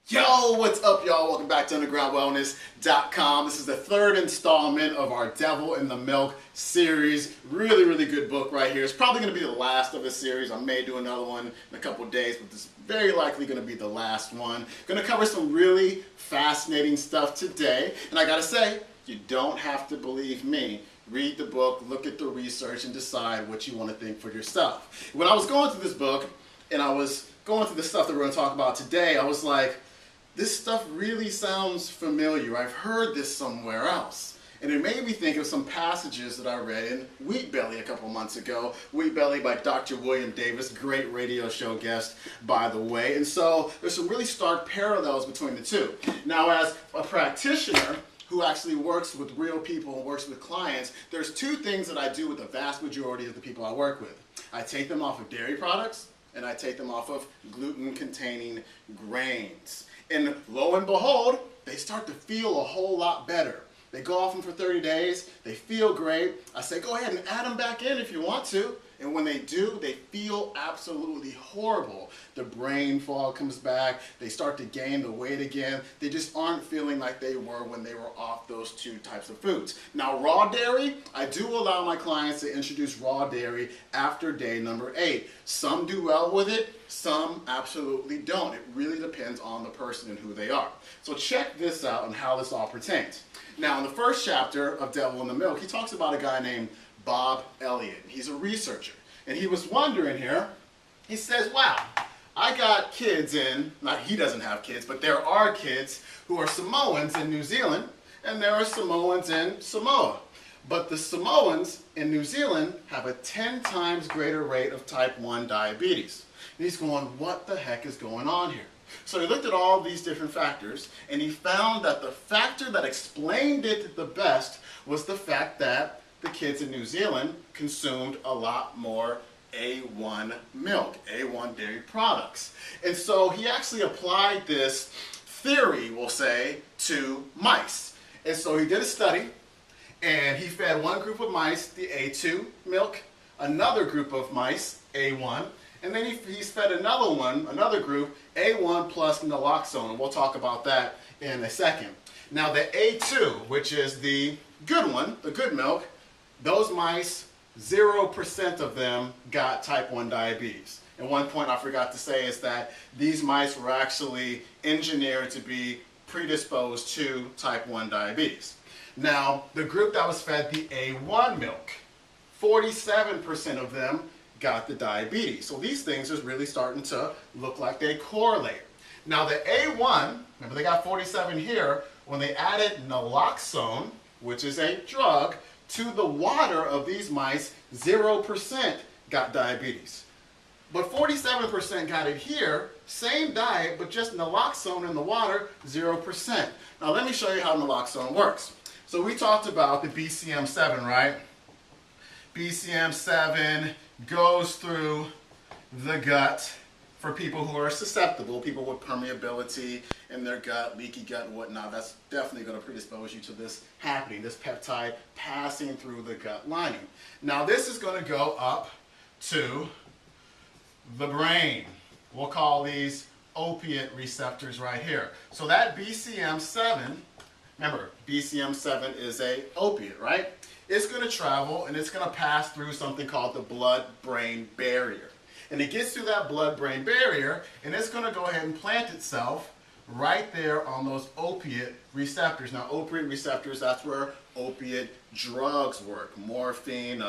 Yo, what's up, y'all? Welcome back to undergroundwellness.com. This is the third installment of our Devil in the Milk series. Really good book right here. It's probably going to be the last of the series. I may do another one in a couple days, but this is very likely going to be the last one. Going to cover some really fascinating stuff today. And I got to say, you don't have to believe me. Read the book, look at the research, and decide what you want to think for yourself. When I was going through this book, and I was going through the stuff that we're going to talk about today, I was like, this stuff really sounds familiar. I've heard this somewhere else. And it made me think of some passages that I read in Wheat Belly a couple months ago. Wheat Belly by Dr. William Davis, great radio show guest, by the way. And so there's some really stark parallels between the two. Now, as a practitioner who actually works with real people and works with clients, there's two things that I do with the vast majority of the people I work with. I take them off of dairy products, and I take them off of gluten-containing grains. And lo and behold, they start to feel a whole lot better. They go off them for 30 days, they feel great. I say, go ahead and add them back in if you want to. And when they do, they feel absolutely horrible. The brain fog comes back, they start to gain the weight again. They just aren't feeling like they were when they were off those two types of foods. Now, raw dairy, I do allow my clients to introduce raw dairy after day number 8. Some do well with it, some absolutely don't. It really depends on the person and who they are. So check this out and how this all pertains. Now, in the first chapter of Devil in the Milk, he talks about a guy named Bob Elliott. He's a researcher. And he was wondering here, he says, wow, I got kids in, not he doesn't have kids, but there are kids who are Samoans in New Zealand, and there are Samoans in Samoa. But the Samoans in New Zealand have a 10 times greater rate of type 1 diabetes. And he's going, what the heck is going on here? So he looked at all these different factors, and he found that the factor that explained it the best was the fact that the kids in New Zealand consumed a lot more A1 milk, A1 dairy products. And so he actually applied this theory, we'll say, to mice. And so he did a study, and he fed one group of mice the A2 milk, another group of mice A1, and then he's fed another group, A1 plus naloxone, and we'll talk about that in a second. Now the A2, which is the good one, the good milk, those mice, 0% of them got type 1 diabetes. And one point I forgot to say is that these mice were actually engineered to be predisposed to type 1 diabetes. Now, the group that was fed the A1 milk, 47% of them got the diabetes. So these things are really starting to look like they correlate. Now the A1, remember they got 47 here, when they added naloxone, which is a drug, to the water of these mice, 0% got diabetes. But 47% got it here, same diet, but just naloxone in the water, 0%. Now let me show you how naloxone works. So we talked about the BCM7, right? BCM7 goes through the gut for people who are susceptible, people with permeability in their gut, leaky gut and whatnot. That's definitely going to predispose you to this happening, this peptide passing through the gut lining. Now this is going to go up to the brain. We'll call these opiate receptors right here. So that BCM7, remember, BCM7 is a opiate, right? It's going to travel and it's going to pass through something called the blood-brain barrier. And it gets through that blood-brain barrier, and it's going to go ahead and plant itself right there on those opiate receptors. Now, opiate receptors, that's where opiate drugs work. Morphine,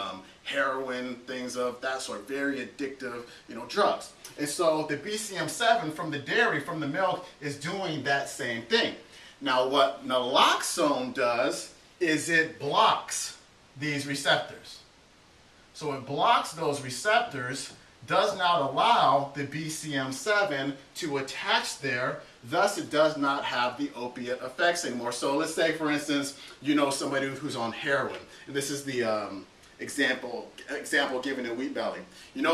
heroin, things of that sort. Very addictive, drugs. And so the BCM7 from the dairy, from the milk, is doing that same thing. Now, what naloxone does is it blocks these receptors. So it blocks those receptors, does not allow the BCM7 to attach there, thus it does not have the opiate effects anymore. So let's say, for instance, somebody who's on heroin, and this is the example given in Wheat Belly.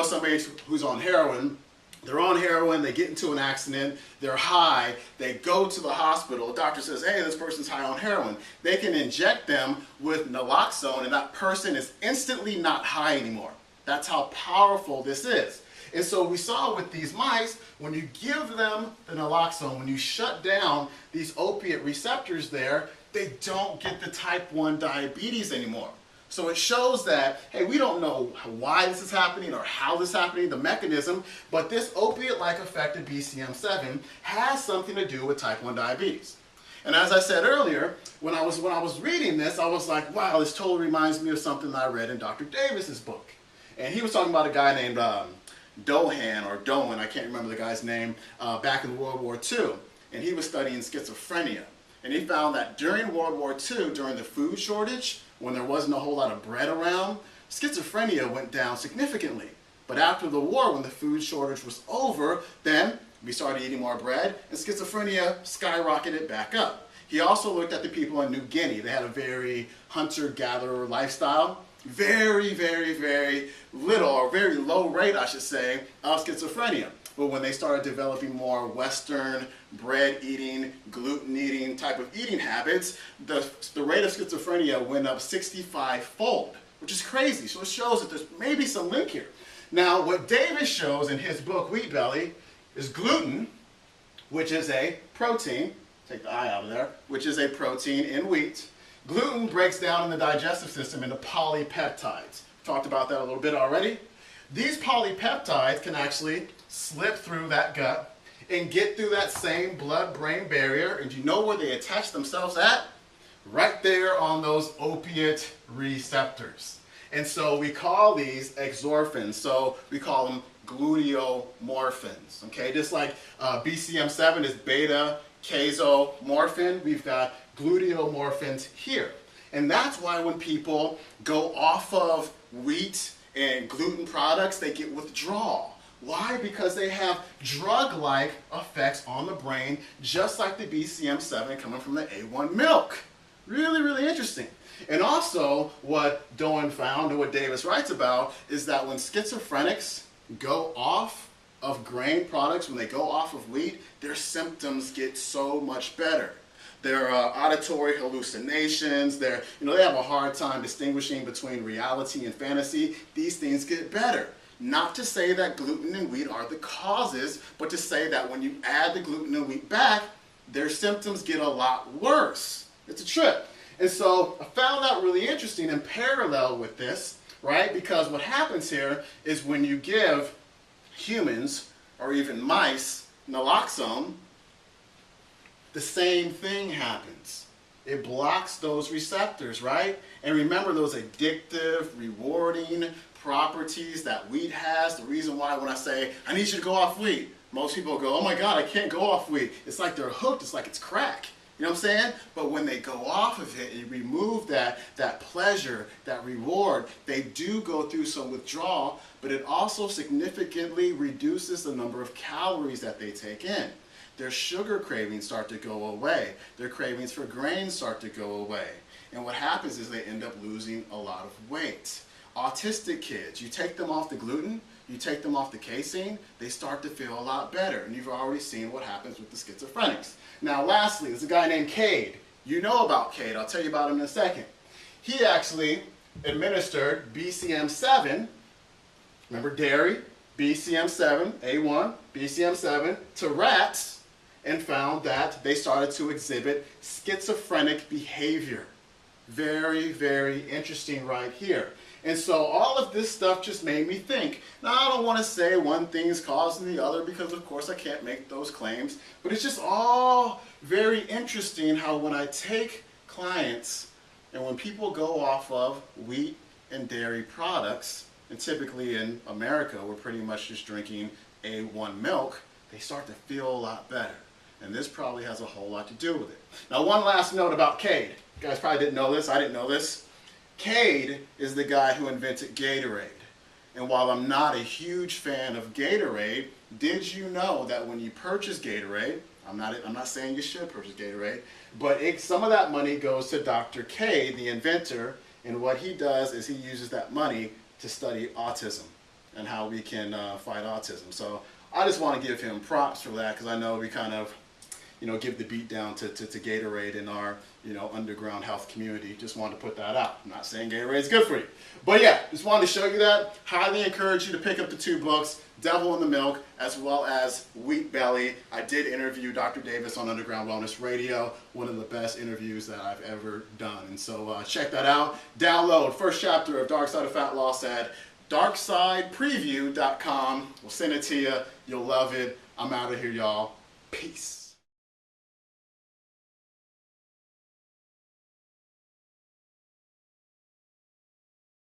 Somebody who's on heroin, they're on heroin, they get into an accident, they're high, they go to the hospital, the doctor says, hey, this person's high on heroin. They can inject them with naloxone, and that person is instantly not high anymore. That's how powerful this is. And so we saw with these mice, when you give them the naloxone, when you shut down these opiate receptors there, they don't get the type 1 diabetes anymore. So it shows that, hey, we don't know why this is happening or how this is happening, the mechanism, but this opiate-like effect of BCM7 has something to do with type 1 diabetes. And as I said earlier, when I was reading this, I was like, wow, this totally reminds me of something that I read in Dr. Davis's book. And he was talking about a guy named Dohan, I can't remember the guy's name, back in World War II. And he was studying schizophrenia. And he found that during World War II, during the food shortage, when there wasn't a whole lot of bread around, schizophrenia went down significantly. But after the war, when the food shortage was over, then we started eating more bread, and schizophrenia skyrocketed back up. He also looked at the people in New Guinea. They had a very hunter-gatherer lifestyle. Very, very, very little, or very low rate, I should say, of schizophrenia. But when they started developing more Western bread-eating, gluten-eating type of eating habits, the rate of schizophrenia went up 65-fold, which is crazy. So it shows that there's maybe some link here. Now, what Davis shows in his book, Wheat Belly, is gluten, which is a protein, take the I out of there, which is a protein in wheat. Gluten breaks down in the digestive system into polypeptides. Talked about that a little bit already. These polypeptides can actually slip through that gut and get through that same blood-brain barrier. And you know where they attach themselves at? Right there on those opiate receptors. And so we call these exorphins. So we call them gluteomorphins. Okay, just like BCM7 is beta-casomorphin, we've got gluteomorphins here. And that's why when people go off of wheat and gluten products, they get withdrawal. Why? Because they have drug-like effects on the brain, just like the BCM7 coming from the A1 milk. Really, really interesting. And also, what Dohan found, and what Davis writes about, is that when schizophrenics go off of grain products, when they go off of wheat, their symptoms get so much better. Their auditory hallucinations, they have a hard time distinguishing between reality and fantasy. These things get better. Not to say that gluten and wheat are the causes, but to say that when you add the gluten and wheat back, their symptoms get a lot worse. It's a trip. And so I found that really interesting in parallel with this, right? Because what happens here is when you give humans or even mice naloxone, the same thing happens. It blocks those receptors, right? And remember those addictive, rewarding properties that wheat has. The reason why when I say, I need you to go off wheat, most people go, oh my God, I can't go off wheat. It's like they're hooked, it's like it's crack. You know what I'm saying? But when they go off of it and remove that pleasure, that reward, they do go through some withdrawal, but it also significantly reduces the number of calories that they take in. Their sugar cravings start to go away. Their cravings for grains start to go away. And what happens is they end up losing a lot of weight. Autistic kids, you take them off the gluten, you take them off the casein, they start to feel a lot better. And you've already seen what happens with the schizophrenics. Now lastly, there's a guy named Cade. You know about Cade, I'll tell you about him in a second. He actually administered BCM7, remember dairy, BCM7, A1, BCM7, to rats, and found that they started to exhibit schizophrenic behavior. Very, very interesting right here. And so all of this stuff just made me think. Now I don't want to say one thing is causing the other because of course I can't make those claims, but it's just all very interesting how when I take clients and when people go off of wheat and dairy products, and typically in America we're pretty much just drinking A1 milk, they start to feel a lot better. And this probably has a whole lot to do with it. Now one last note about Cade. You guys probably didn't know this, I didn't know this. Cade is the guy who invented Gatorade. And while I'm not a huge fan of Gatorade, did you know that when you purchase Gatorade, I'm not saying you should purchase Gatorade, but some of that money goes to Dr. Cade, the inventor, and what he does is he uses that money to study autism and how we can fight autism. So I just want to give him props for that because I know we kind of, give the beat down to Gatorade in our, underground health community. Just wanted to put that out. I'm not saying Gatorade is good for you. But yeah, just wanted to show you that. Highly encourage you to pick up the 2 books, Devil in the Milk, as well as Wheat Belly. I did interview Dr. Davis on Underground Wellness Radio, one of the best interviews that I've ever done. And so check that out. Download first chapter of Dark Side of Fat Loss at darksidepreview.com. We'll send it to you. You'll love it. I'm out of here, y'all. Peace.